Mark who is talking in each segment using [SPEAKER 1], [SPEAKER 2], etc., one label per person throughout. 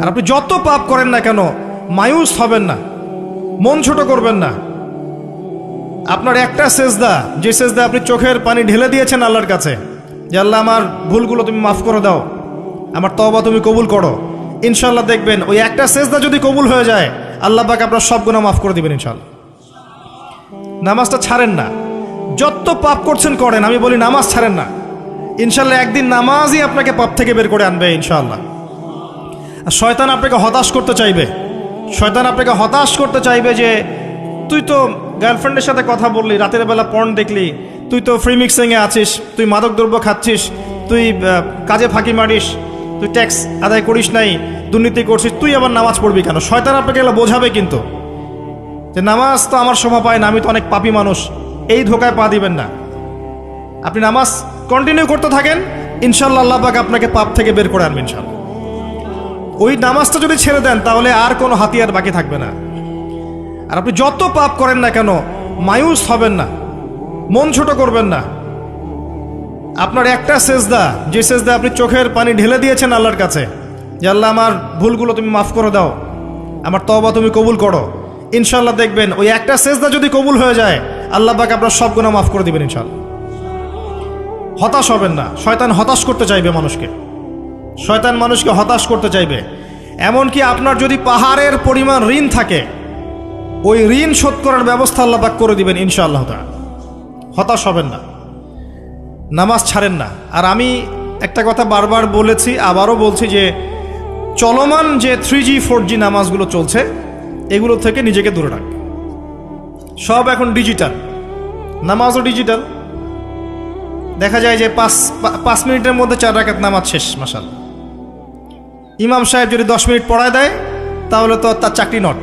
[SPEAKER 1] আর আপনি যত পাপ করেন না কেন মায়ুস হবেন না, মন ছোট করবেন না। আপনার একটা সেজদা, যে সেজদা আপনি চোখের পানি ঢেলে দিয়েছেন আল্লাহর কাছে, যে আল্লাহ আমার ভুলগুলো তুমি মাফ করে দাও, আমার তওবা তুমি কবুল করো, ইনশাল্লাহ দেখবেন ওই একটা সেজদা যদি কবুল হয়ে যায় আল্লাহ পাক আপনার সব গুনাহ মাফ করে দিবেন ইনশাল্লাহ। নামাজটা ছাড়েন না, যত পাপ করছেন করেন, আমি বলি নামাজ ছাড়েন না, ইনশাল্লাহ একদিন নামাজই আপনাকে পাপ থেকে বের করে আনবে ইনশাআল্লাহ। আর শয়তান আপনাকে হতাশ করতে চাইবে, শয়তান আপনাকে হতাশ করতে চাইবে যে তুই তো গার্লফ্রেন্ডের সাথে কথা বললি, রাতের বেলা পর্ন দেখলি, তুই তো ফ্রি মিক্সিংয়ে আছিস, তুই মাদক দ্রব্য খাচ্ছিস, তুই কাজে ফাঁকি মারিস, তুই ট্যাক্স আদায় করিস নাই, দুর্নীতি করছিস, তুই আবার নামাজ পড়বি কেন? শয়তান আপনাকে এগুলো বোঝাবে কিন্তু, যে নামাজ তো আমার শোভা পায় না, আমি তো অনেক পাপী মানুষ, এই ধোকায় পা দিবেন না। আপনি নামাজ কন্টিনিউ করতে থাকেন, ইনশাল্লাহ আল্লাহ পাক আপনাকে পাপ থেকে বের করে আনবেন ইনশাল্লাহ। ওই নামাজটা যদি ছেড়ে দেন তাহলে আর কোনো হাতিয়ার বাকি থাকবে না। আর আপনি যত পাপ করেন না কেন মায়ুস হবেন না, মন ছোট করবেন না। আপনার একটা সেজদা, যে সেজদা আপনি চোখের পানি ঢেলে দিয়েছেন আল্লাহর কাছে, যে আল্লাহ আমার ভুলগুলো তুমি মাফ করে দাও, আমার তওবা তুমি কবুল করো, ইনশাল্লাহ দেখবেন ওই একটা সেজদা যদি কবুল হয়ে যায় আল্লাহ পাক আপনার সব গুনাহ মাফ করে দিবেন ইনশাল্লাহ। হতাশ হবেন না, শয়তান হতাশ করতে চাইবে মানুষকে, শয়তান মানুষকে হতাশ করতে চাইবে। এমনকি আপনার যদি পাহাড়ের পরিমাণ ঋণ থাকে, ওই ঋণ শোধ করার ব্যবস্থা আল্লাহ পাক করে দিবেন ইনশাআল্লাহ তাআলা। হতাশ হবেন না, নামাজ ছাড়েন না। আর আমি একটা কথা বারবার বলেছি, আবারও বলছি, যে চলমান যে 3G 4G নামাজগুলো চলছে এগুলো থেকে নিজেকে দূরে রাখবে। সব এখন ডিজিটাল, নামাজও ডিজিটাল। দেখা যায় যে 5 মিনিটের মধ্যে 4 রাকাত নামাজ শেষ, মাশাআল্লাহ। ইমাম সাহেব যদি 10 মিনিট পড়ায় দেয় তাহলে তো তার চাকরি নট।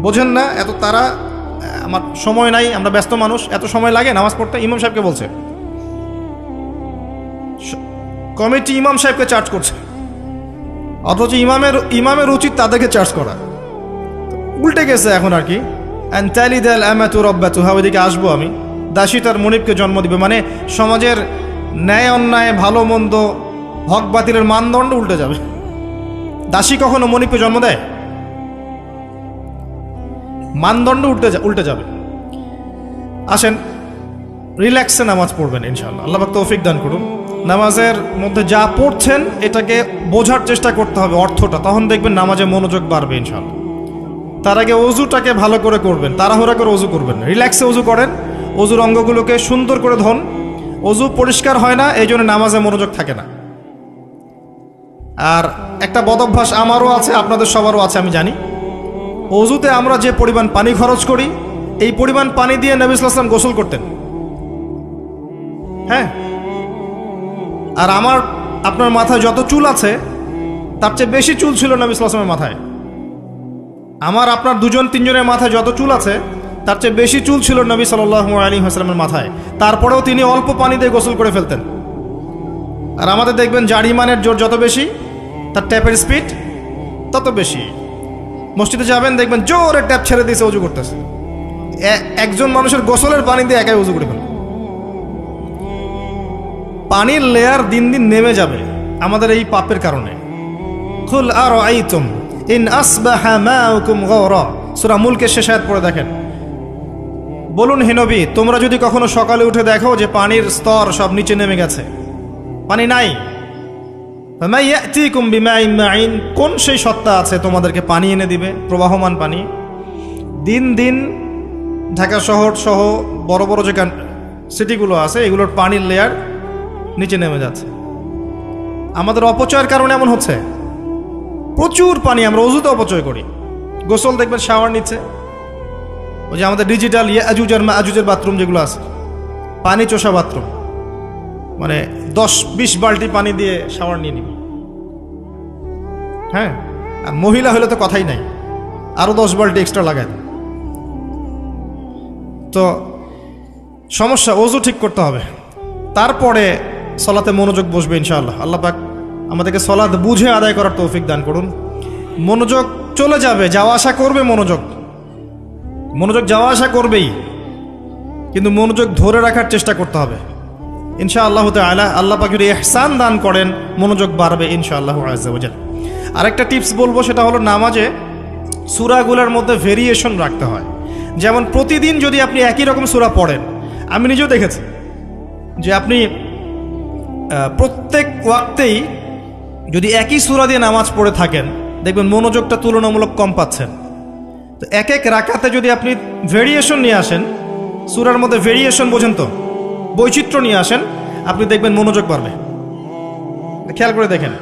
[SPEAKER 1] বোঝেন না এত তারা, আমার সময় নাই, আমরা ব্যস্ত মানুষ, এত সময় লাগে নামাজ পড়তে? ইমাম সাহেবকে বলছে, কমিটি ইমাম সাহেবকে চার্জ করছে, অথচ ইমামের উচিত তাদেরকে চার্জ করা। উল্টে গেছে এখন আর কি। ওইদিকে আসবো আমি। দাসী তার মনিবকে জন্ম দিবে, মানে সমাজের ন্যায় অন্যায় ভালো মন্দ হক বাতিলের মানদণ্ড উল্টে যাবে। দাসী কখনো মনিবকে জন্ম দেয়? মানদণ্ড উল্টে যাবে। আসেন রিল্যাক্সে নামাজ পড়বেন ইনশাআল্লাহ, আল্লাহ পাক তৌফিক দান করুন। নামাজের মধ্যে যা পড়ছেন এটাকে বোঝার চেষ্টা করতে হবে অর্থটা, তখন দেখবেন নামাজে মনোযোগ বাড়বে ইনশাআল্লাহ। তার আগে অজুটাকে ভালো করে করবেন, তাড়াহুড়া করে অজু করবেন না, রিল্যাক্সে অজু করেন, অজুর অঙ্গগুলোকে সুন্দর করে ধন। অজু পরিষ্কার হয় না, এই জন্য নামাজে মনোযোগ থাকে না। আর একটা বদভ্যাস আমারও আছে, আপনাদের সবারও আছে আমি জানি, অজুতে আমরা যে পরিমাণ পানি খরচ করি, এই পরিমাণ পানি দিয়ে নবী সাল্লাল্লাহু আলাইহি ওয়াসাল্লাম গোসল করতেন। হ্যাঁ, আর আপনার মাথায় যত চুল আছে তার চেয়ে বেশি চুল ছিল নবী সাল্লাল্লাহু আলাইহি ওয়াসাল্লামের মাথায়। আপনার 2-3 জনের মাথায় যত চুল আছে তার চেয়ে বেশি চুল ছিল নবী সাল্লাল্লাহু আলাইহি ওয়াসাল্লামের মাথায়। তারপরেও তিনি অল্প পানি দিয়ে গোসল করে ফেলতেন। আর আমাদের দেখবেন যার ইমানের জোর যত বেশি, তার ট্যাপের স্পিড তত বেশি। মসজিদে যাবেন দেখবেন জোরে ট্যাপ ছেড়ে দিয়েছে, অজু করতেছে। একজন মানুষের গোসলের পানি দিয়ে একাই অজু করে ফেলে। পানির লেয়ার দিন দিন নেমে যাবে আমাদের এই পাপের কারণে। কুল আরাআইতুম ইন আসবাহা মাউকুম গাওরা, সূরা মুলকের শেষ আয়াত পড়ে দেখেন। বলুন হে নবী, তোমরা যদি কখনো সকালে উঠে দেখো যে পানির স্তর সব নিচে নেমে গেছে, পানি নাই, ফামা ইয়াতিকুম বিমাইন মাইন, কোন সেই সত্তা আছে তোমাদেরকে পানি এনে দিবে, প্রবাহমান পানি? দিন দিন ঢাকা শহর সহ বড় বড় যে সিটিগুলো আছে এগুলোর পানির লেয়ার নিচে নেমে যাচ্ছে। আমাদের অপচয়ের কারণে এমন হচ্ছে। প্রচুর পানি আমরা অজুতে অপচয় করি। গোসল দেখবেন শাওয়ার নিচ্ছে, ওই যে আমাদের ডিজিটাল ইয়াজুজ আর মাজুজের বাথরুম যেগুলো আছে, পানি চোষা বাথরুম, মানে 10-20 বালতি পানি দিয়ে শাওয়ার নিয়ে নিবি। হ্যাঁ, আর মহিলা হলে তো কথাই নাই, আরো 10 বালতি এক্সট্রা লাগায়। তো সমস্যা, অজু ঠিক করতে হবে, তারপরে সলাতে মনোযোগ বসবে ইনশাআল্লাহ। আল্লাহ পাক আমাদেরকে সলাত বুঝে আদায় করার তৌফিক দান করুন। মনোযোগ চলে যাবে, যাওয়া আসা করবে, মনোযোগ যাওয়া আসা করবেই, কিন্তু মনোযোগ ধরে রাখার চেষ্টা করতে হবে। ইনশাআল্লাহ তাআলা আল্লাহ পাক যদি ইহসান দান করেন মনোযোগ বাড়বে ইনশাআল্লাহ আযজা ওয়া জাল। আরেকটা টিপস বলবো, সেটা হলো নামাজে সূরাগুলোর মধ্যে ভেরিয়েশন রাখতে হয়। যেমন প্রতিদিন যদি আপনি একই রকম সূরা পড়েন, আমি নিজেও দেখেছি যে আপনি প্রত্যেক ওয়াক্তেই যদি একই সূরা দিয়ে নামাজ পড়ে থাকেন, দেখবেন মনোযোগটা তুলনামূলক কম পাচ্ছেন। তো এক এক রাকাতে যদি আপনি ভেরিয়েশন নিয়ে আসেন, সূরার মধ্যে ভেরিয়েশন বোঝেন তো, বৈচিত্র্য নিয়ে আসেন, আপনি দেখবেন মনোযোগ বাড়বে। খেয়াল করে দেখেন।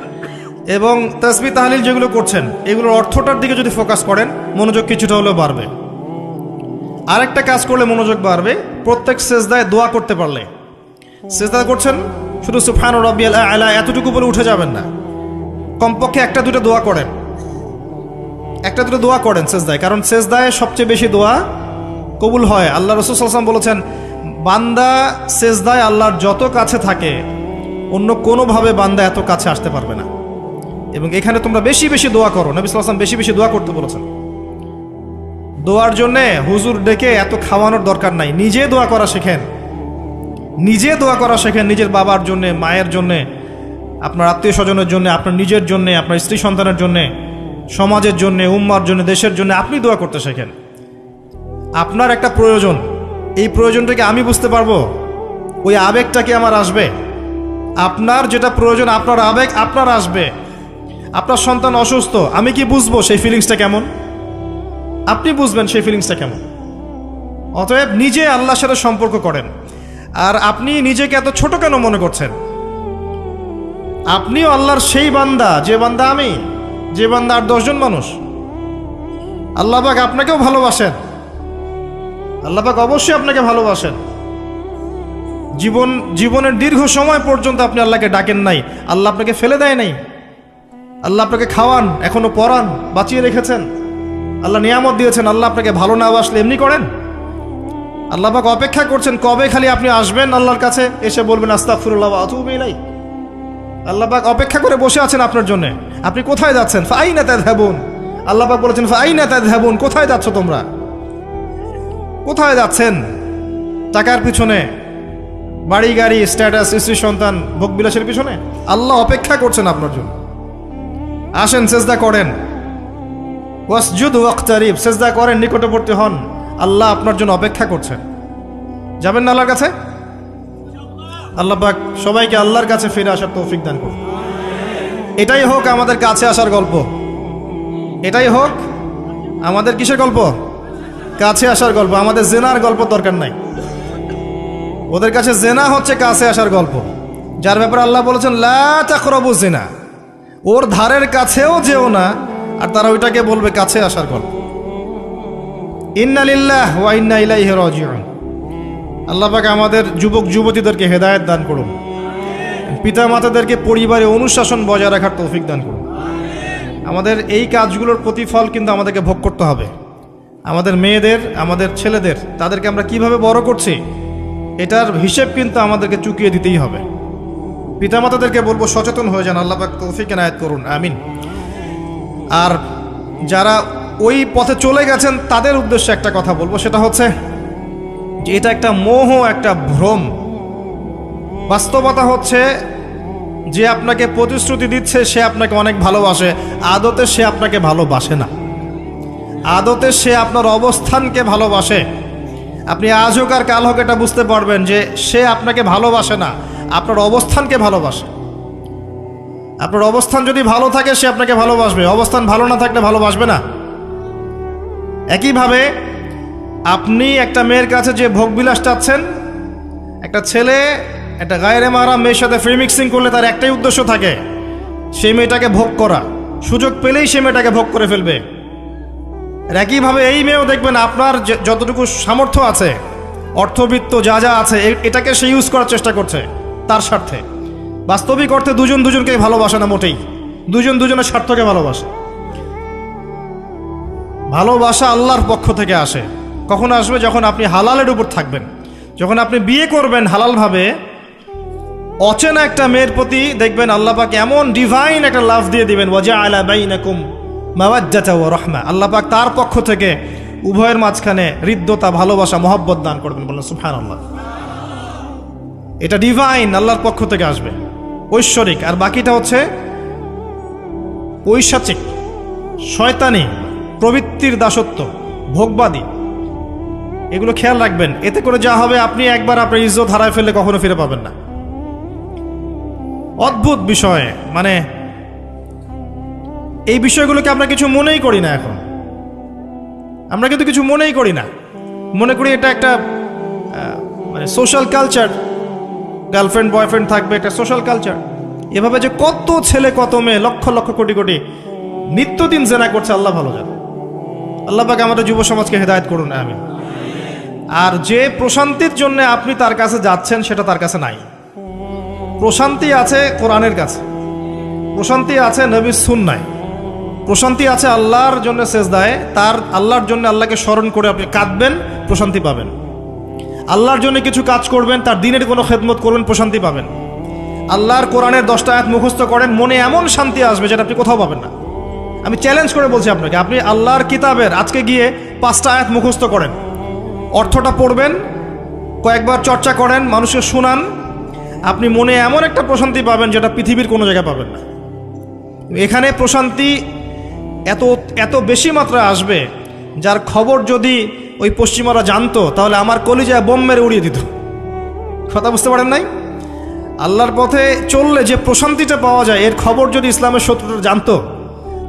[SPEAKER 1] এবং তাসবিহ তাহলিল যেগুলো করছেন এগুলোর অর্থটার দিকে যদি ফোকাস করেন, মনোযোগ কিছুটা হলেও বাড়বে। আরেকটা কাজ করলে মনোযোগ বাড়বে, প্রত্যেক সেজদায় দোয়া করতে পারলে। সেজদা করছেন, শুধু সুবহান রাব্বিয়াল আ'লা এতটুকু বলে উঠে যাবেন না, কমপক্ষে একটা দুটো দোয়া করেন, একটা দুটো দোয়া করেন সেজদায়। কারণ সেজদায় সবচেয়ে বেশি দোয়া কবুল হয়। আল্লাহ রাসূল সাল্লাল্লাহু আলাইহি ওয়াসাল্লাম বলেছেন, বান্দা সেজদায় আল্লাহর যত কাছে থাকে অন্য কোনোভাবে বান্দা এত কাছে আসতে পারবে না। এবং এখানে তোমরা বেশি বেশি দোয়া করো, নবী সাল্লাল্লাহু আলাইহি ওয়াসাল্লাম বেশি বেশি দোয়া করতে বলেছেন। দোয়ার জন্যে হুজুর ডেকে এত খাওয়ানোর দরকার নাই, নিজে দোয়া করা শেখেন, নিজে দোয়া করা শেখেন। নিজের বাবার জন্যে, মায়ের জন্যে, আপনার আত্মীয় স্বজনের জন্য, আপনার নিজের জন্যে, আপনার স্ত্রী সন্তানের জন্যে, সমাজের জন্যে, উম্মার জন্য, দেশের জন্য আপনি দোয়া করতে শেখেন। আপনার একটা প্রয়োজন, এই প্রয়োজনটাকে আমি বুঝতে পারবো, ওই আবেগটা কি আমার আসবে? আপনার যেটা প্রয়োজন, আপনার আবেগ আপনার আসবে। আপনার সন্তান অসুস্থ, আমি কি বুঝবো সেই ফিলিংসটা কেমন? আপনি বুঝবেন সেই ফিলিংসটা কেমন। অতএব নিজে আল্লাহর সাথে সম্পর্ক করেন। আর আপনি নিজেকে এত ছোট কেন মনে করছেন? আপনিও আল্লাহর সেই বান্দা, যে বান্দা আমি, যে বান্দা আর 10 জন মানুষ। আল্লাহ পাক আপনাকেও ভালোবাসেন, আল্লাহ পাক অবশ্যই আপনাকে ভালোবাসেন। জীবনের দীর্ঘ সময় পর্যন্ত আপনি আল্লাহকে ডাকেন নাই, আল্লাহ আপনাকে ফেলে দেয় নাই। আল্লাহ আপনাকে খাওয়ান, এখনো পরান, বাঁচিয়ে রেখেছেন, আল্লাহ নিয়ামত দিয়েছেন। আল্লাহ আপনাকে ভালো না বাসলে এমনি করেন? আল্লাহ পাক অপেক্ষা করছেন কবে খালি আপনি আসবেন আল্লাহর কাছে, এসে বলবেন আস্তাগফিরুল্লাহ ওয়া আতুবু ইলাইহি। আল্লাহ পাক অপেক্ষা করে বসে আছেন আপনার জন্য। আপনি কোথায় যাচ্ছেন? ফাআইনা তাযহাবুন। আল্লাহ পাক বলেছেন ফাআইনা তাযহাবুন, কোথায় যাচ্ছ তোমরা? কোথায় যাচ্ছেন? টাকার পিছনে, বাড়ি গাড়ি, স্ট্যাটাস, স্ত্রী সন্তান, ভোগবিলাসের পিছনে? আল্লাহ অপেক্ষা করছেন আপনার জন্য। আসেন, সেজদা করেন। ওয়াসজুদ ওয়াকতারিব, সেজদা করেন, নিকটবর্তী হন। আল্লাহ আপনার জন্য অপেক্ষা করছেন। যাবেন না আল্লাহর কাছে? আল্লাহ পাক সবাইকে আল্লাহর কাছে ফিরে আসার তৌফিক দান করুন। এটাই হোক আমাদের কাছে আসার গল্প, এটাই হোক আমাদের কিসের গল্প? কাছে আসার গল্প। আমাদের জেনার গল্প দরকার নাই। ওদের কাছে জেনা হচ্ছে কাছে আসার গল্প, যার ব্যাপারে আল্লাহ বলেছেন লা তাকরাবু জিনা, ওর ধারের কাছেও যেও না, আর তারা ওইটাকে বলবে কাছে আসার গল্প। ইন্না লিল্লাহ ওয়া ইন্না ইলাইহি রাজিউন। আল্লাহ পাক আমাদের যুবক যুবতীদেরকে হেদায়েত দান করুন, পিতা মাতাদেরকে পরিবারে অনুশাসন বজায় রাখার তৌফিক দান করুন। আমাদের এই কাজগুলোর প্রতিফল কিন্তু আমাদেরকে ভোগ করতে হবে। আমাদের মেয়েদের, আমাদের ছেলেদের, তাদেরকে আমরা কিভাবে বড় করছি এটার হিসেব কিন্তু আমাদেরকে চুকিয়ে দিতেই হবে। পিতামাতাদেরকে বলবো সচেতন হয়ে যান। আল্লাহ পাক তৌফিক এনায়েত করুন, আমিন। আর যারা ওই পথে চলে গেছেন তাদের উদ্দেশ্যে একটা কথা বলবো, সেটা হচ্ছে যে এটা একটা মোহ, একটা ভ্রম। বাস্তবতা হচ্ছে যে আপনাকে প্রতিশ্রুতি দিচ্ছে সে আপনাকে অনেক ভালোবাসে, আদতে সে আপনাকে ভালোবাসে না। আদতে সে আপনার অবস্থানকে ভালোবাসে। আপনি আজ হোক আর কাল হোক এটা বুঝতে পারবেন যে সে আপনাকে ভালোবাসে না, আপনার অবস্থানকে ভালোবাসে। আপনার অবস্থান যদি ভালো থাকে সে আপনাকে ভালোবাসবে, অবস্থান ভালো না থাকলে ভালোবাসবে না। একইভাবে আপনি একটা মেয়ের কাছে যে ভোগবিলাস চাচ্ছেন, একটা ছেলে একটা গায়রে মাহরাম মেয়ের সাথে ফ্রি মিক্সিং করলে তার একটাই উদ্দেশ্য থাকে, সেই মেয়েটাকে ভোগ করা। সুযোগ পেলেই সে মেয়েটাকে ভোগ করে ফেলবে। একইভাবে এই মেয়েও দেখবেন আপনার যতটুকু সামর্থ্য আছে, অর্থবিত্ত যা যা আছে, এটাকে সে ইউজ করার চেষ্টা করছে তার স্বার্থে। বাস্তবিক অর্থে দুজন দুজনকে ভালোবাসে না মোটেই, দুজন দুজনের স্বার্থকে ভালোবাসে। ভালোবাসা আল্লাহর পক্ষ থেকে আসে। কখন আসবে? যখন আপনি হালালের উপর থাকবেন, যখন আপনি বিয়ে করবেন হালালভাবে। অচেনা একটা মেয়ের প্রতি দেখবেন আল্লাহ পাক এমন ডিভাইন একটা লাভ দিয়ে দিবেন, ওয়াজআলা বাইনাকুম মাওয়াজ্জাতা ওয়া রাহমা। আল্লাহ পাক তার পক্ষ থেকে উভয়ের মাঝখানে হৃদ্যতা, ভালোবাসা, মহব্বত দান করবেন। বলেন সুবহানাল্লাহ। এটা ডিভাইন, আল্লাহর পক্ষ থেকে আসবে, ঐশ্বরিক। আর বাকিটা হচ্ছে ঐশাচিক, শয়তানি, প্রবৃত্তির দাসত্ব, ভোগবাদী। এগুলো খেয়াল রাখবেন। এতে করে যা হবে, আপনি একবার আপনার ইজ্জত হারায় ফেললে কখনো ফিরে পাবেন না। অদ্ভুত বিষয়, মানে এই বিষয়গুলোকে আমরা কিছু মনেই করি না এখন। আমরা কিন্তু কিছু মনেই করি না, মনে করি এটা একটা মানে সোশ্যাল কালচার, গার্লফ্রেন্ড বয়ফ্রেন্ড থাকবে, একটা সোশ্যাল কালচার। এভাবে যে কত ছেলে কত মেয়ে, লক্ষ লক্ষ কোটি কোটি নিত্যদিন জেনা করছে, আল্লাহ ভালো জানে। আল্লাহ পাক আমাদের যুব সমাজকে হেদায়েত করুন, আমিন। আর যে প্রশান্তির জন্য আপনি তার কাছে যাচ্ছেন, সেটা তার কাছে নাই। প্রশান্তি আছে কোরআনের কাছে, প্রশান্তি আছে নবীর সুন্নায়, প্রশান্তি আছে আল্লাহর জন্য সেজদায়। তার আল্লাহর জন্য আল্লাহকে স্মরণ করে আপনি কাঁদবেন, প্রশান্তি পাবেন। আল্লাহর জন্য কিছু কাজ করবেন, তার দিনের কোনো খেদমত করবেন, প্রশান্তি পাবেন। আল্লাহর কোরআনের 10টা আয়াত মুখস্থ করেন, মনে এমন শান্তি আসবে যেটা আপনি কোথাও পাবেন না। আমি চ্যালেঞ্জ করে বলছি আপনাকে, আপনি আল্লাহর কিতাবের আজকে গিয়ে 5টা আয়াত মুখস্থ করেন, অর্থটা পড়বেন, কয়েকবার চর্চা করেন, মানুষকে শোনান, আপনি মনে এমন একটা প্রশান্তি পাবেন যেটা পৃথিবীর কোনো জায়গায় পাবেন না। এখানে প্রশান্তি এত এত বেশি মাত্রা আসবে, যার খবর যদি ওই পশ্চিমারা জানতো, তাহলে আমার কলিজায় বোম মেরে উড়িয়ে দিত। কথা বুঝতে পারেন নাই? আল্লাহর পথে চললে যে প্রশান্তিটা পাওয়া যায়, এর খবর যদি ইসলামের শত্রুরা জানতো,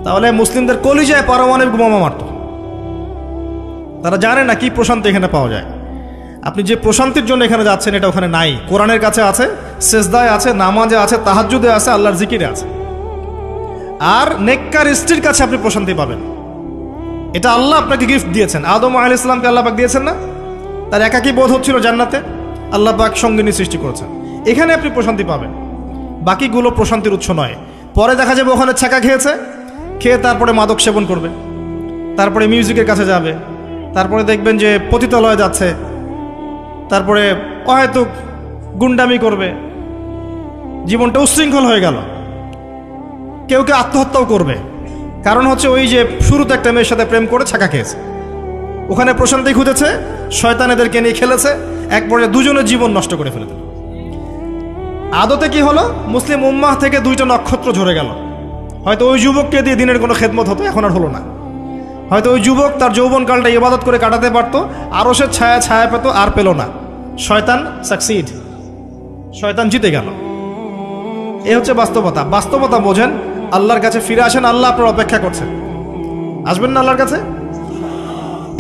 [SPEAKER 1] তাহলে মুসলিমদের কলিজায় পারমাণবিক বোমা মারত। তারা জানে না কি প্রশান্তি এখানে পাওয়া যায়। আপনি যে প্রশান্তির জন্য এখানে যাচ্ছেন, এটা ওখানে নাই। কোরআনের কাছে আছে, সেজদায় আছে, নামাজে আছে, তাহাজ্জুদে আছে, আল্লাহর জিকিরে আছে। আর নেককার স্ত্রীর কাছে আপনি প্রশান্তি পাবেন। এটা আল্লাহ আপনাকে গিফট দিয়েছেন। আদম আলাইহিস সালামকে আল্লাহ পাক দিয়েছেন না? তার একাকী বোধ হচ্ছিল জান্নাতে, আল্লাহ পাক সঙ্গিনী সৃষ্টি করেছেন। এখানে আপনি প্রশান্তি পাবেন, বাকিগুলো প্রশান্তির উৎস নয়। পরে দেখা যাবে ওখানে ছাকা খেয়েছে, খেয়ে তারপরে মাদক সেবন করবে, তারপরে মিউজিকের কাছে যাবে, তারপরে দেখবেন যে পতিতালয়ে যাচ্ছে, তারপরে হয়তো গুন্ডামি করবে, জীবনটা উচ্ছৃঙ্খল হয়ে গেল। কেউ কেউ আত্মহত্যাও করবে, কারণ হচ্ছে ওই যে শুরুতে একটা মেয়ের সাথে প্রেম করে ছাকা খেয়েছে, ওখানে প্রশান্তি খুঁজেছে, শয়তান এদেরকে নিয়ে খেলেছে, এক পর্যায়ে দুজনের জীবন নষ্ট করে ফেলে দিল। আদতে কি হলো? মুসলিম উম্মাহ থেকে 2টা নক্ষত্র ঝরে গেল। হয়তো ওই যুবককে দিয়ে দিনের কোনো খেদমত হতো, এখন আর হলো না। হয়তো ওই যুবক তার যৌবনকালটা ইবাদত করে কাটাতে পারত, আরও সে ছায়া পেত, আর পেল না। শয়তান সাকসিড, শয়তান জিতে গেল। এ হচ্ছে বাস্তবতা। বাস্তবতা বোঝেন, আল্লাহর কাছে ফিরে আসেন, আল্লাহ আপনার অপেক্ষা করছেন। আসবেন না আল্লাহর কাছে?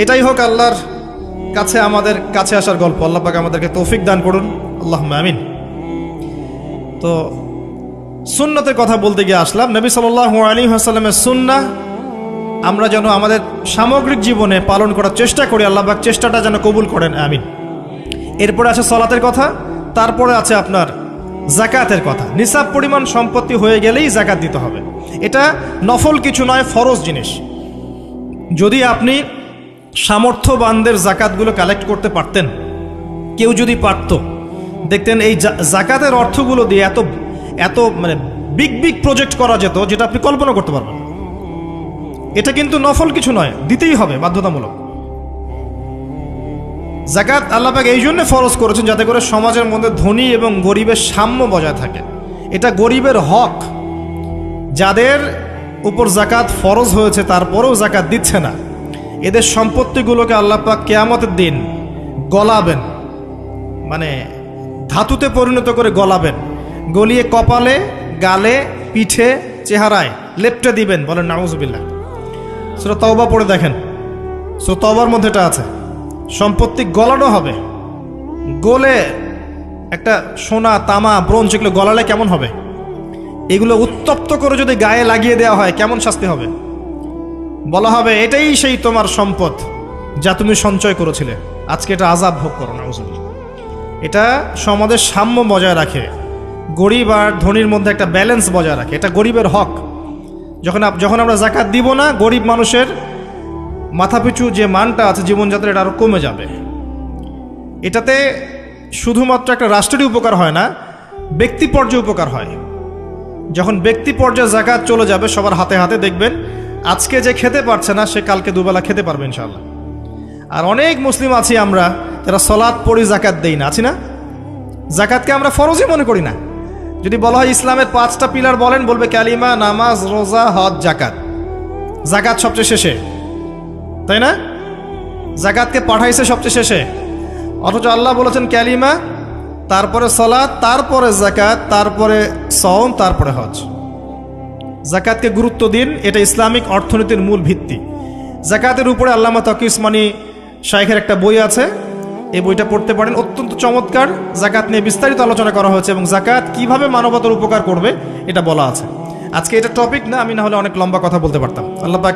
[SPEAKER 1] এটাই হোক আল্লাহর কাছে আমাদের কাছে আসার গল্প। আল্লাহ পাক আমাদেরকে তৌফিক দান করুন, আল্লাহুম্মা আমিন। তো সুন্নতের কথা বলতে গিয়ে আসলাম। নবী সাল্লাল্লাহু আলাইহি ওয়াসাল্লামের সুন্নাহ আমরা যেন আমাদের সামগ্রিক জীবনে পালন করার চেষ্টা করি, আল্লাহ পাক চেষ্টাটা যেন কবুল করেন, আমিন। এরপরে আছে সালাতের কথা, তারপরে আছে আপনার যাকাতের কথা। নিসাব পরিমাণ সম্পত্তি হয়ে গেলেই যাকাত দিতে হবে। এটা নফল কিছু নয়, ফরজ জিনিস। যদি আপনি সামর্থ্যবানদের যাকাতগুলো কালেক্ট করতে পারতেন, কেউ যদি পারত, দেখতেন এই যাকাতের অর্থগুলো দিয়ে এত এত মানে বিগ বিগ প্রজেক্ট করা যেত, যেটা আপনি কল্পনা করতে পারবেন। এটা কিন্তু নফল কিছু নয়, দিতেই হবে, বাধ্যতামূলক। যাকাত আল্লাহ পাক এই জন্য ফরজ করেছেন, যাতে করে সমাজের মধ্যে ধনী এবং গরিবের সাম্য বজায় থাকে। এটা গরিবের হক। যাদের উপর যাকাত ফরজ হয়েছে তারপরেও যাকাত দিচ্ছে না, এদের সম্পত্তিগুলোকে আল্লাহ পাক কিয়ামতের দিন গলাবেন, মানে ধাতুতে পরিণত করে গলাবেন, গলিয়ে কপালে, গালে, পিঠে, চেহারায় লেপটে দিবেন। বলেন নাউজুবিল্লাহ। সূরা তাওবা পড়ে দেখেন, সূরা তাওবার মধ্যে এটা আছে। সম্পত্তি গলানো হবে, গলে একটা সোনা, তামা, ব্রোঞ্জ এগুলো গলালে কেমন হবে? এগুলো উত্তপ্ত করে যদি গায়ে লাগিয়ে দেওয়া হয়, কেমন শাস্তি হবে? বলা হবে এটাই সেই তোমার সম্পদ যা তুমি সঞ্চয় করেছিলে, আজকে এটা আযাব ভোগ করো। নাউজুবিল্লাহ। এটা সমাজের সাম্য বজায় রাখে, গরিব আর ধনীর মধ্যে একটা ব্যালেন্স বজায় রাখে। এটা গরিবের হক। যখন আমরা যাকাত দিব না, গরিব মানুষের মাথাপিছু যে মানটা আছে জীবনযাত্রা, এটা আরও কমে যাবে। এটাতে শুধুমাত্র একটা রাষ্ট্রেরই উপকার হয় না, ব্যক্তি পর্যায়ে উপকার হয়। যখন ব্যক্তি পর্যায়ে যাকাত চলে যাবে সবার হাতে হাতে, দেখবেন আজকে যে খেতে পারছে না, সে কালকে দুবেলা খেতে পারবে ইনশাআল্লাহ। আর অনেক মুসলিম আছি আমরা যারা সালাত পড়ি, যাকাত দেই না, আছি না? জাকাতকে আমরা ফরজই মনে করি না। যদি বলা হয় ইসলামের 5টা পিলার বলেন, বলবে কালিমা, নামাজ, রোজা, হজ, জাকাত। জাকাত সবচেয়ে শেষে, তাই না? জাকাতকে পাঠাইছে সবচেয়ে শেষে, অথচ আল্লাহ বলেছেন কালিমা, তারপরে সালাত, তারপরে জাকাত, তারপরে সওম, তারপরে হজ। জাকাতকে গুরুত্ব দিন, এটা ইসলামিক অর্থনীতির মূল ভিত্তি। জাকাতের উপরে আল্লামা তকি উসমানী শাইখের একটা বই আছে, এই বইটা পড়তে পারেন, অত্যন্ত চমৎকার। জাকাত নিয়ে বিস্তারিত আলোচনা করা হয়েছে এবং জাকাত কিভাবে মানবতার উপকার করবে এটা বলা আছে। আজকে এটা টপিক না, আমি না হলে অনেক লম্বা কথা বলতে পারতাম। আল্লাহ পাক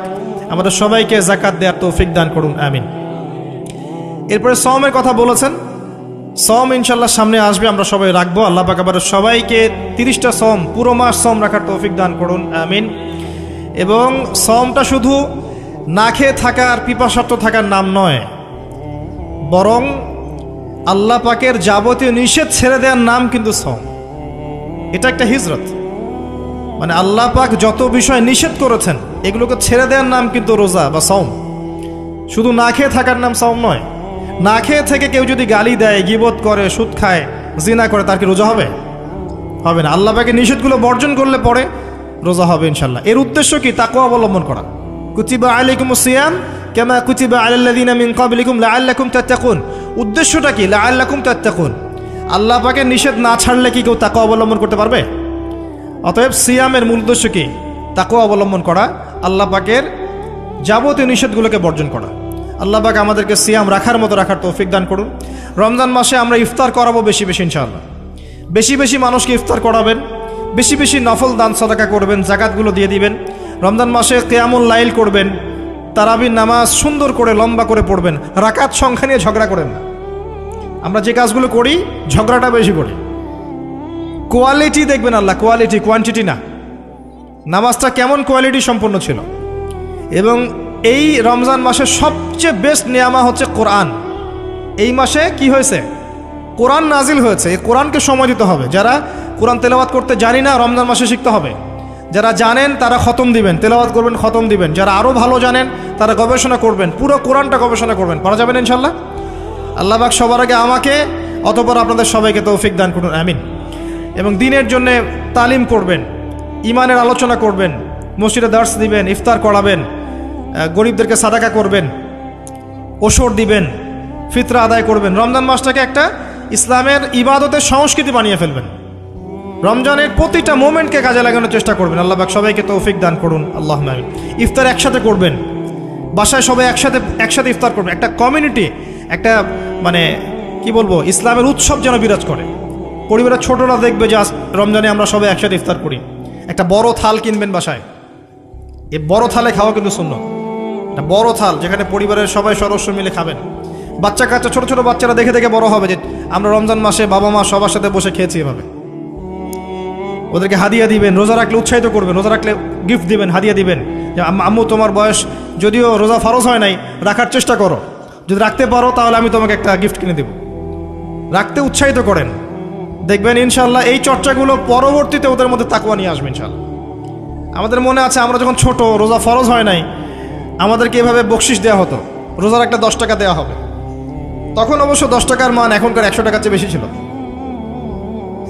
[SPEAKER 1] আমাদের সবাইকে জাকাত দেওয়ার তৌফিক দান করুন, আমিন। এরপরে সওমের কথা বলেছেন, সওম ইনশাল্লাহ সামনে আসবে, আমরা সবাই রাখবো। আল্লাহ পাক আমাদের সবাইকে 30টা সওম, পুরো মাস সওম রাখার তৌফিক দান করুন, আমিন। এবং সওমটা শুধু না খেয়ে থাকার, পিপাসার্থ থাকার নাম নয়, বরং আল্লাহ পাকের যাবতীয় নিষেধ ছেড়ে দেওয়ার নাম কিন্তু সওম। এটা একটা হিজরত, মানে আল্লাহ পাক যত বিষয় নিষেধ করেছেন এগুলোকে ছেড়ে দেওয়ার নাম কিন্তু রোজা বা সওম। শুধু না খেয়ে থাকার নাম সওম নয়। না খেয়ে থেকে কেউ যদি গালি দেয়, গীবত করে, সুদ খায়, জিনা করে, তার কি রোজা হবে? হবে না। আল্লাহ পাকের নিষেধগুলো বর্জন করলে পরে রোজা হবে ইনশাল্লাহ। এর উদ্দেশ্য কি? তাকওয়া অবলম্বন করা। কুতিবা আলাইকুমুস সিয়াম কামা কুতিবা আলাল্লাযিনা মিন ক্বাবলিকুম লাআল্লাকুম তাত্তাকুন। উদ্দেশ্যটা কি? লাআল্লাকুম তাত্তাকুন। আল্লাহ পাকের নিষেধ না ছাড়লে কি কেউ তাকওয়া অবলম্বন করতে পারবে? অতএব সিয়ামের মূল উদ্দেশ্য কি? তাকওয়া অবলম্বন করা, আল্লাহ পাকের যাবতীয় নিষেধগুলোকে বর্জন করা। আল্লাহ পাক আমাদেরকে সিয়াম রাখার মতো রাখার তৌফিক দান করুন। রমজান মাসে আমরা ইফতার করাবো বেশি বেশি ইনশাআল্লাহ। বেশি বেশি মানুষকে ইফতার করাবেন, বেশি বেশি নফল দান সাদাকা করবেন, জাকাতগুলো দিয়ে দিবেন। রমজান মাসে কিয়ামুল লাইল করবেন, তারাবির নামাজ সুন্দর করে লম্বা করে পড়বেন। রাকাত সংখ্যা নিয়ে ঝগড়া করেন না। আমরা যে কাজগুলো করি ঝগড়াটা বেশি করি। কোয়ালিটি দেখবেন আল্লাহ, কোয়ালিটি, কোয়ান্টিটি না। নামাজটা কেমন কোয়ালিটি সম্পন্ন ছিল। এবং এই রমজান মাসে সবচেয়ে বেস্ট নিয়ামা হচ্ছে কোরআন। এই মাসে কি হয়েছে? কোরআন নাজিল হয়েছে। এই কোরআনকে সময় দিতে হবে। যারা কোরআন তেলাওয়াত করতে জানি না, রমজান মাসে শিখতে হবে। যারা জানেন তারা খতম দিবেন, তেলাওয়াত করবেন, খতম দিবেন। যারা আরও ভালো জানেন তারা গবেষণা করবেন, পুরো কোরআনটা গবেষণা করবেন। পারা যাবেন ইনশাল্লাহ। আল্লাহ পাক সবার আগে আমাকে, অতঃপর আপনাদের সবাইকে তৌফিক দান করুন, আমিন। এবং দিনের জন্য তালিম করবেন, ইমানের আলোচনা করবেন, মসজিদে দার্স দিবেন, ইফতার করাবেন, গরিবদেরকে সাদাকা করবেন, ওসর দিবেন, ফিতরা আদায় করবেন। রমজান মাসটাকে একটা ইসলামের ইবাদতের সংস্কৃতি বানিয়ে ফেলবেন। রমজানের প্রতিটা মোমেন্টকে কাজে লাগানোর চেষ্টা করবেন। আল্লাহ পাক সবাইকে তৌফিক দান করুন, আল্লাহুম্মা আমিন। ইফতার একসাথে করবেন, বাসায় সবাই একসাথে ইফতার করবেন। একটা কমিউনিটি, একটা মানে কি বলবো, ইসলামের উৎসব যেন বিরাজ করে। পরিবারের ছোটরা দেখবে যে রমজানে আমরা সবাই একসাথে ইফতার করি। একটা বড় থাল কিনবেন বাসায়, এই বড় থালে খাওয়া কিন্তু সুন্নাত। একটা বড় থাল যেখানে পরিবারের সবাই সদস্য মিলে খাবেন। বাচ্চা কাচ্চা, ছোট ছোট বাচ্চারা দেখে দেখে বড় হবে যে আমরা রমজান মাসে বাবা মা সবার সাথে বসে খেয়েছি এভাবে। ওদেরকে হাদিয়া দিবেন, রোজা রাখলে উৎসাহিত করবেন, রোজা রাখলে গিফট দিবেন, হাদিয়া দিবেন যে আম্মু তোমার বয়স যদিও রোজা ফরজ হয় নাই, রাখার চেষ্টা করো, যদি রাখতে পারো তাহলে আমি তোমাকে একটা গিফট কিনে দেব। রাখতে উৎসাহিত করেন, দেখবেন ইনশাল্লাহ এই চর্চাগুলো পরবর্তীতে ওদের মধ্যে তাকওয়া নিয়ে আসবে ইনশাল্লাহ। আমাদের মনে আছে আমরা যখন ছোট, রোজা ফরজ হয় নাই, আমাদেরকে এভাবে বকশিস দেওয়া হতো, রোজা রাখলে 10 টাকা দেওয়া হবে। তখন অবশ্য 10 টাকার মান এখনকার 100 টাকার চেয়ে বেশি ছিল।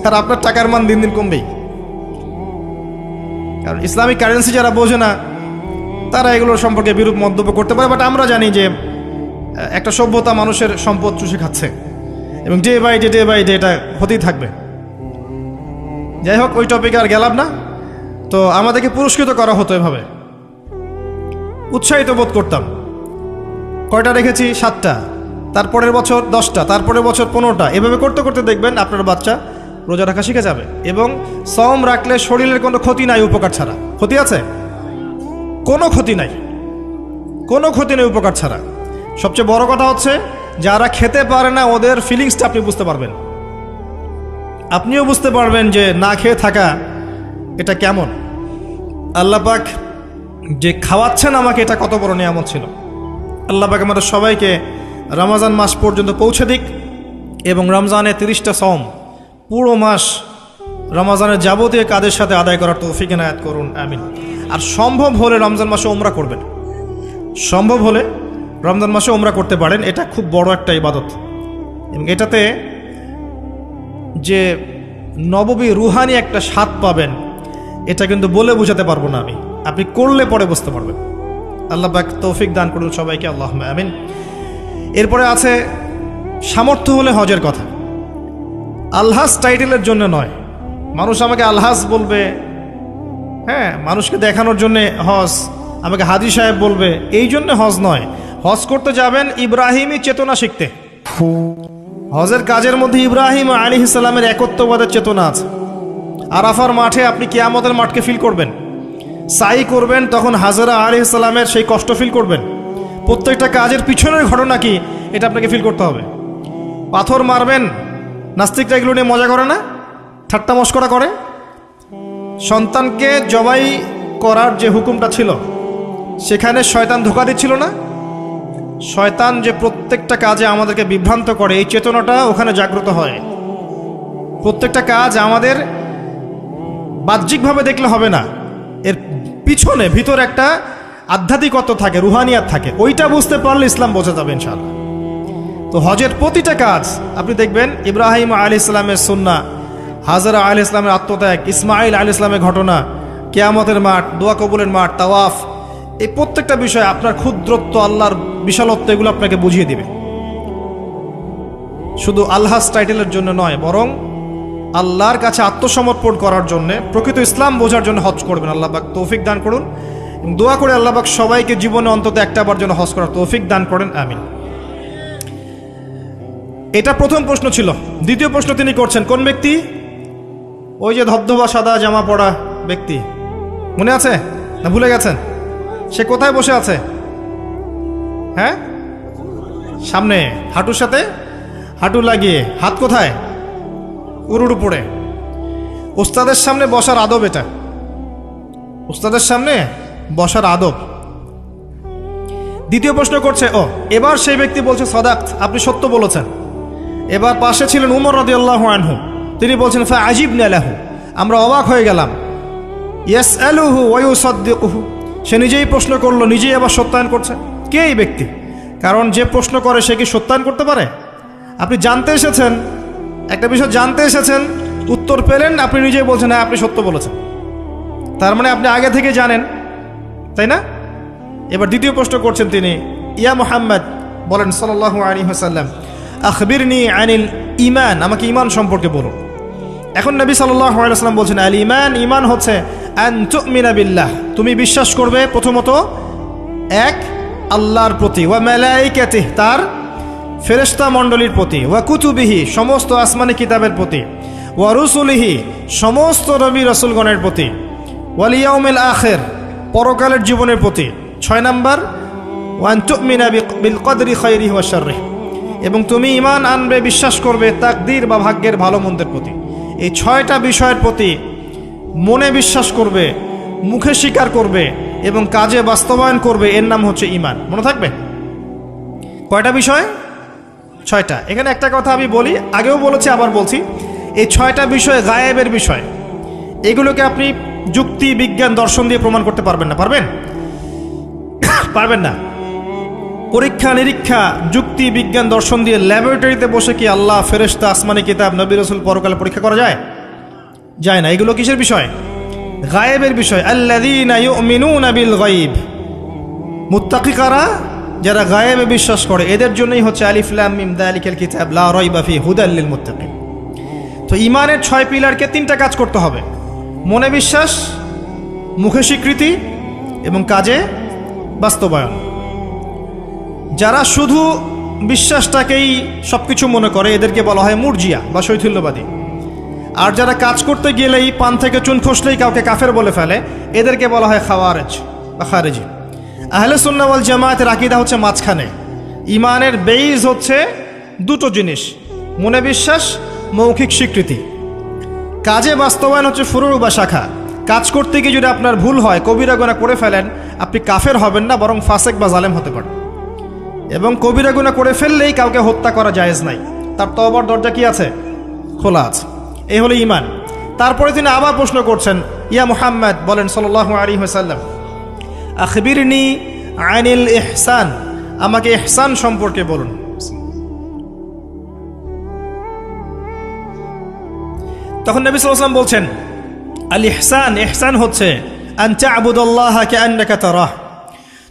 [SPEAKER 1] আর আপনার টাকার মান দিন দিন কমবেই, কারণ ইসলামিক কারেন্সি যারা বোঝে না তারা এগুলোর সম্পর্কে বিরূপ মন্তব্য করতে পারে। বাট আমরা জানি যে একটা সভ্যতা মানুষের সম্পদ চুষে খাচ্ছে এবং ডে বাই ডে এটা হতেই থাকবে। যাই হোক, ওই টপিকে আর গেলাম না। তো আমাদেরকে পুরস্কৃত করা হতো এভাবে, উৎসাহিত বোধ করতাম। কয়টা রেখেছি? 7টা, তারপরের বছর 10টা, তারপরের বছর 15টা। এভাবে করতে করতে দেখবেন আপনার বাচ্চা রোজা রাখা শিখে যাবে। এবং সওম রাখলে শরীরের কোনো ক্ষতি নাই, উপকার ছাড়া। ক্ষতি আছে? কোনো ক্ষতি নাই, কোনো ক্ষতি নেই উপকার ছাড়া। সবচেয়ে বড় কথা হচ্ছে যারা খেতে পারে না ওদের ফিলিংসটা আপনি বুঝতে পারবেন। আপনিও বুঝতে পারবেন যে না খেয়ে থাকা এটা কেমন। আল্লাহ পাক যে খাওয়াচ্ছেন আমাকে, এটা কত বড় নিয়ামত ছিল। আল্লাহ পাক আমাদের সবাইকে রমজান মাস পর্যন্ত পৌঁছে দিক এবং রমজানে 30টা সওম পুরো মাস রমজানের যাবতীয় কাজের সাথে আদায় করার তৌফিক এনায়েত করুন, আমিন। আর সম্ভব হলে রমজান মাসে উমরা করবেন। সম্ভব হলে রমজান মাসে উমরা করতে পারেন, এটা খুব বড় একটা ইবাদত এবং এটাতে যে নববী রুহানি একটা স্বাদ পাবেন, এটা কিন্তু বলে বোঝাতে পারবো না আমি, আপনি করলে পরে বুঝতে পারবেন। আল্লাহ পাক তৌফিক দান করুন সবাইকে, আল্লাহুম্মা আমিন। এরপরে আছে সামর্থ্য হলে হজের কথা। আলহাজ টাইটেলের জন্য নয়, মানুষ আমাকে আলহাজ বলবে, হ্যাঁ, মানুষকে দেখানোর জন্য হজ, আমাকে হাজী সাহেব বলবে, এই জন্য হজ নয়। হজ করতে যাবেন ইব্রাহিমী চেতনা শিখতে। হজের কাজের মধ্যে ইব্রাহিম আলাইহিস সালামের একত্ববাদের চেতনা আছে। আরাফার মাঠে আপনি কিয়ামতের মাঠকে ফিল করবেন, সাই করবেন, তখন হাজরা আলাইহিস সালামের সেই কষ্ট ফিল করবেন। প্রত্যেকটা কাজের পিছনের ঘটনা কি এটা আপনাকে ফিল করতে হবে। পাথর মারবেন, নাস্তিকরা এগুলো নিয়ে মজা করে না, ঠাট্টা মশকরা করে। সন্তানকে জবাই করার যে হুকুমটা ছিল, সেখানে শয়তান ধোঁকা দিচ্ছিল না? শয়তান যে প্রত্যেকটা কাজে আমাদেরকে বিভ্রান্ত করে, এই চেতনাটা ওখানে জাগ্রত হয়। প্রত্যেকটা কাজ আমাদের বাহ্যিকভাবে দেখলে হবে না, এর পিছনে ভিতর একটা আধ্যাত্মিকত্ব থাকে, রুহানিয়াত থাকে, ওইটা বুঝতে পারলে ইসলাম বোঝা যাবে ইনশাআল্লাহ। তো হজের প্রতিটা কাজ আপনি দেখবেন ইব্রাহিম আলাইহিস সালামের সুন্নাহ, হাজরা আলাইহিস সালামের আত্মত্যাগ, ইসমাইল আলাইহিস সালামের ঘটনা, কিয়ামতের মাঠ, দোয়া কবুলের মাঠ, তাওয়াফ, এই প্রত্যেকটা বিষয় আপনার ক্ষুদ্রত্ব, আল্লাহর বিশালত্ব, এগুলো আপনাকে বুঝিয়ে দিবে। শুধু আলহাজ টাইটেলের জন্য নয়, বরং আল্লাহর কাছে আত্মসমর্পণ করার জন্য, প্রকৃত ইসলাম বোঝার জন্য হজ করবেন। আল্লাহ পাক তৌফিক দান করুন। দোয়া করে আল্লাহ পাক সবাইকে জীবনে অন্তত একটাবার জন্য হজ করার তৌফিক দান করেন, আমিন। এটা প্রথম প্রশ্ন ছিল। দ্বিতীয় প্রশ্ন তিনি করছেন, কোন ব্যক্তি? ওই যে ধবধবা সাদা জামা পরা ব্যক্তি, মনে আছে না ভুলে গেছেন? সে কোথায় বসে আছে? হ্যাঁ, সামনে, হাঁটুর সাথে হাঁটু লাগিয়ে, হাত কোথায়? উরুর উপরে। উস্তাদের সামনে বসার আদব এটা, উস্তাদের সামনে বসার আদব। দ্বিতীয় প্রশ্ন করছে, ও এবার সেই ব্যক্তি বলছে সাদাক্ত, আপনি সত্য বলেছেন। এবার পাশে ছিলেন উমর রাদিয়াল্লাহু আনহু, তিনি বলছেন ফাআজিবনা লাহু, আমরা অবাক হয়ে গেলাম। ইয়াসআলুহু ওয়া ইউসাদ্দিকুহু, সে নিজেই প্রশ্ন করলো, নিজেই আবার সত্যায়ন করছে। কে এই ব্যক্তি? কারণ যে প্রশ্ন করে সে কি সত্যায়ন করতে পারে? আপনি জানতে এসেছেন, একটা বিষয় জানতে এসেছেন, উত্তর পেলেন, আপনি নিজেই বলছেন হ্যাঁ আপনি সত্য বলেছেন, তার মানে আপনি আগে থেকে জানেন, তাই না? এবার দ্বিতীয় প্রশ্ন করছেন তিনি, ইয়া মুহাম্মদ, বলেন সাল্লাল্লাহু আলাইহি ওয়াসাল্লাম, আখবিরনি আনিল ঈমান, আমাকে ঈমান সম্পর্কে বলুন। এখন নবী সাল্লাল্লাহু আলাইহি ওয়াসাল্লাম বলছেন, আল ঈমান, ঈমান হচ্ছে আন তুমিনা বিল্লাহ, তুমি বিশ্বাস করবে প্রথমত এক আল্লাহর প্রতি, ওয়া মালাইকাতিহি, তার ফেরেশতা মণ্ডলীর প্রতি, ওয়া কুতুবিহি, সমস্ত আসমানি কিতাবের প্রতি, ওয়া রুসুলিহি, সমস্ত নবী রাসূলগণের প্রতি, ওয়াল ইয়াউমিল আখির, পরকালের জীবনের প্রতি। 6 নাম্বার, ওয়া আন তুমিনা বিল কদরি খায়রিহি ওয়া শাররিহি, এবং তুমি ঈমান আনবে, বিশ্বাস করবে তাকদীর বা ভাগ্যের ভালো মন্দের প্রতি। এই 6টা বিষয়ের প্রতি মনে বিশ্বাস করবে, মুখে স্বীকার করবে এবং কাজে বাস্তবায়ন করবে, এর নাম হচ্ছে ঈমান। মনে থাকবে কয়টা বিষয়? 6টা। এখানে একটা কথা আমি বলি, আগেও বলেছি আবার বলছি, এই 6টা বিষয় গায়েবের বিষয়, এগুলোকে আপনি যুক্তি, বিজ্ঞান, দর্শন দিয়ে প্রমাণ করতে পারবেন না। পারবেন? পারবেন না। পরীক্ষা নিরীক্ষা, যুক্তি, বিজ্ঞান, দর্শন দিয়ে ল্যাবরেটরিতে বসে কি আল্লাহ, ফেরেশতা, আসমানি কিতাব, নবী রাসূল, পরকালে পরীক্ষা করা যায়? যায় না। এগুলো কিসের বিষয়? গায়েবের বিষয়। আল্লাযীনা ইউমিনুনা বিল গায়ব, মুত্তাকি কারা? যারা গায়েবে বিশ্বাস করে, এদের জন্যই হচ্ছে আলিফ লাম মিম যালিকাল কিতাব লা রাইবা ফিহি হুদাল লিল মুত্তাকিন। তো ঈমানের 6 পিলারকে 3টা কাজ করতে হবে, মনে বিশ্বাস, মুখে স্বীকৃতি এবং কাজে বাস্তবায়ন। যারা শুধু বিশ্বাসটাকেই সবকিছু মনে করে, এদেরকে বলা হয় মুরজিয়া বা শৈথিল্যবাদী। আর যারা কাজ করতে গেলেই পান থেকে চুন খসলেই কাউকে কাফের বলে ফেলে, এদেরকে বলা হয় খাওয়ারেজ বা খারেজি। আহলে সুন্নাহ ওয়াল জামায়াতের আকীদা হচ্ছে মাঝখানে। ঈমানের বেইজ হচ্ছে দুটো জিনিস, মনে বিশ্বাস, মৌখিক স্বীকৃতি। কাজে বাস্তবায়ন হচ্ছে ফুরু বা শাখা। কাজ করতে গিয়ে যদি আপনার ভুল হয়, কবিরা গুনাহ করে ফেলেন, আপনি কাফের হবেন না, বরং ফাসেক বা জালেম হতে পারেন। এবং কবিরা গুনাহ করে ফেললেই কাউকে হত্যা করা জায়েজ নাই, তার তওবার দরজা কি আছে? খোলা আছে। এই হলো ঈমান। তারপরে তিনি আবার প্রশ্ন করছেন, ইয়া মুহাম্মদ, বলেন সাল্লাল্লাহু আলাইহি ওয়াসাল্লাম, আখবিরনি আনিল ইহসান, আমাকে ইহসান সম্পর্কে বলুন। তখন নবী সাল্লাল্লাহু আলাইহি ওয়াসাল্লাম বলছেন, আল ইহসান, ইহসান হচ্ছে আন তা'বুদাল্লাহা কাআন্নাকা তারাহ,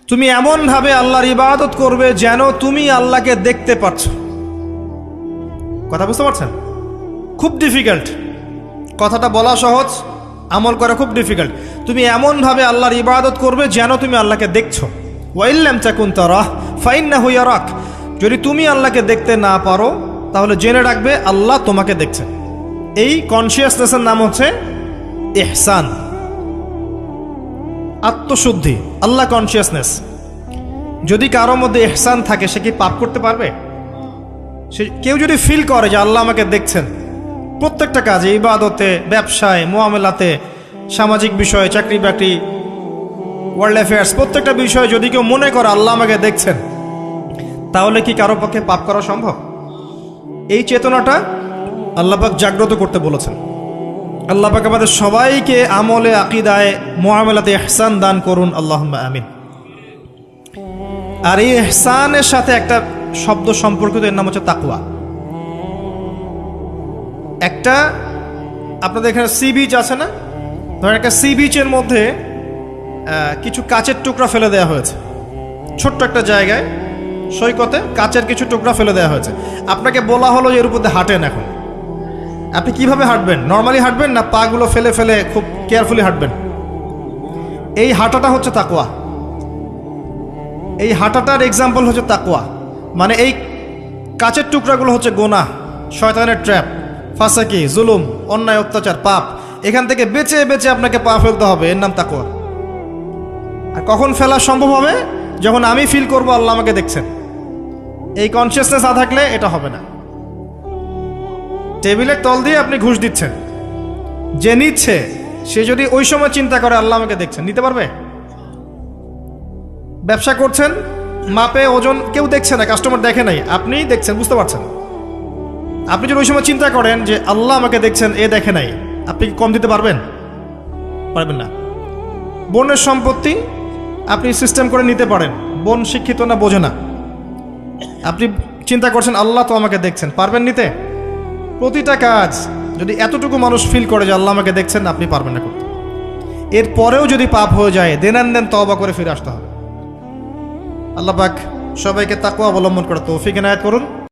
[SPEAKER 1] তুমি এমনভাবে আল্লাহর ইবাদত করবে যেন তুমি আল্লাহকে দেখতে পাচ্ছ। কথা বুঝতে পারছেন? খুব ডিফিকাল্ট, কথাটা বলা সহজ, আমল করা খুব ডিফিকাল্ট। তুমি এমনভাবে আল্লাহর ইবাদত করবে যেন তুমি আল্লাহকে দেখছো। ওয়া ইল্লাম তাকুন তারাহ ফাইন্নাহু ইয়ারাক, যদি তুমি আল্লাহকে দেখতে না পারো তাহলে জেনে রাখবে আল্লাহ তোমাকে দেখছেন। এই কনসিয়াসনেসের নাম হচ্ছে ইহসান, আত্মশুদ্ধি, আল্লাহ কনসিয়াসনেস। যদি কারোর মধ্যে ইহসান থাকে সে কি পাপ করতে পারবে? সে কেউ যদি ফিল করে যে আল্লাহ আমাকে দেখছেন প্রত্যেকটা কাজে, ইবাদতে, ব্যবসায়, মুআমালাতে, সামাজিক বিষয়ে, চাকরি বাকরি, ওয়ার্ল্ড অ্যাফেয়ার্স, প্রত্যেকটা বিষয়ে যদি কেউ মনে করে আল্লাহ আমাকে দেখছেন, তাহলে কি কারো পক্ষে পাপ করা সম্ভব? এই চেতনাটা আল্লাহ পাক জাগ্রত করতে বলেছেন। আল্লাহ পাক আমাদের সবাইকে আমলে, আকীদায়, মুআমালাতে ইহসান দান করুন, আল্লাহুম্মা আমিন। আর এই ইহসানের সাথে একটা শব্দ সম্পর্কিত, এর নাম হচ্ছে তাকওয়া। একটা আপনাদের এখানে সি বিচ আছে না, ধরেন একটা সি বিচের মধ্যে কিছু কাচের টুকরা ফেলে দেওয়া হয়েছে, ছোট্ট একটা জায়গায় সৈকতে কাচের কিছু টুকরা ফেলে দেওয়া হয়েছে। আপনাকে বলা হলো যে এর উপর দিয়ে হাঁটেন। এখন আপনি কিভাবে হাঁটবেন? নর্মালি হাঁটবেন না পাগুলো ফেলে ফেলে খুব কেয়ারফুলি হাঁটবেন? এই হাঁটাটা হচ্ছে তাকওয়া। এই হাঁটাটার এক্সাম্পল হচ্ছে তাকওয়া। মানে এই কাচের টুকরাগুলো হচ্ছে গুনাহ, শয়তানের ট্র্যাপ, ফাসাকি, জুলুম, অন্যায়, অত্যাচার, পাপ। এখান থেকে বেঁচে বেঁচে আপনাকে পা ফেলতে হবে, এর নাম তাকওয়া। আর কখন ফেলা সম্ভব হবে? যখন আমি ফিল করব আল্লাহ আমাকে দেখছেন। এই কনসিয়াসনেস না থাকলে এটা হবে না। টেবিলের তল দিয়ে আপনি ঘুষ দিচ্ছেন, যে নিচ্ছে সে যদি ওই সময় চিন্তা করে আল্লাহ আমাকে দেখছেন, নিতে পারবে? ব্যবসা করছেন, মাপে ওজন কেউ দেখছে না, কাস্টমার দেখে নাই, আপনি দেখছেন, বুঝতে পারছেন। আপনি যদি ওই সময় চিন্তা করেন যে আল্লাহ আমাকে দেখছেন, এ দেখে নাই, আপনি কি কম দিতে পারবেন? পারবেন না। বোনের সম্পত্তি আপনি সিস্টেম করে নিতে পারেন, বোন শিক্ষিত না, বোঝে না, আপনি চিন্তা করছেন আল্লাহ তো আমাকে দেখছেন, পারবেন নিতে? প্রতিটা কাজ যদি এতটুকু মানুষ ফিল করে যে আল্লাহ আমাকে দেখছেন, আপনি পারবেন না করতে। এরপরেও যদি পাপ হয়ে যায়, দেন তওবা করে ফিরে আসতে হবে। আল্লাহ পাক সবাইকে তাকওয়া অবলম্বন করে তৌফিক এনায়েত করুন।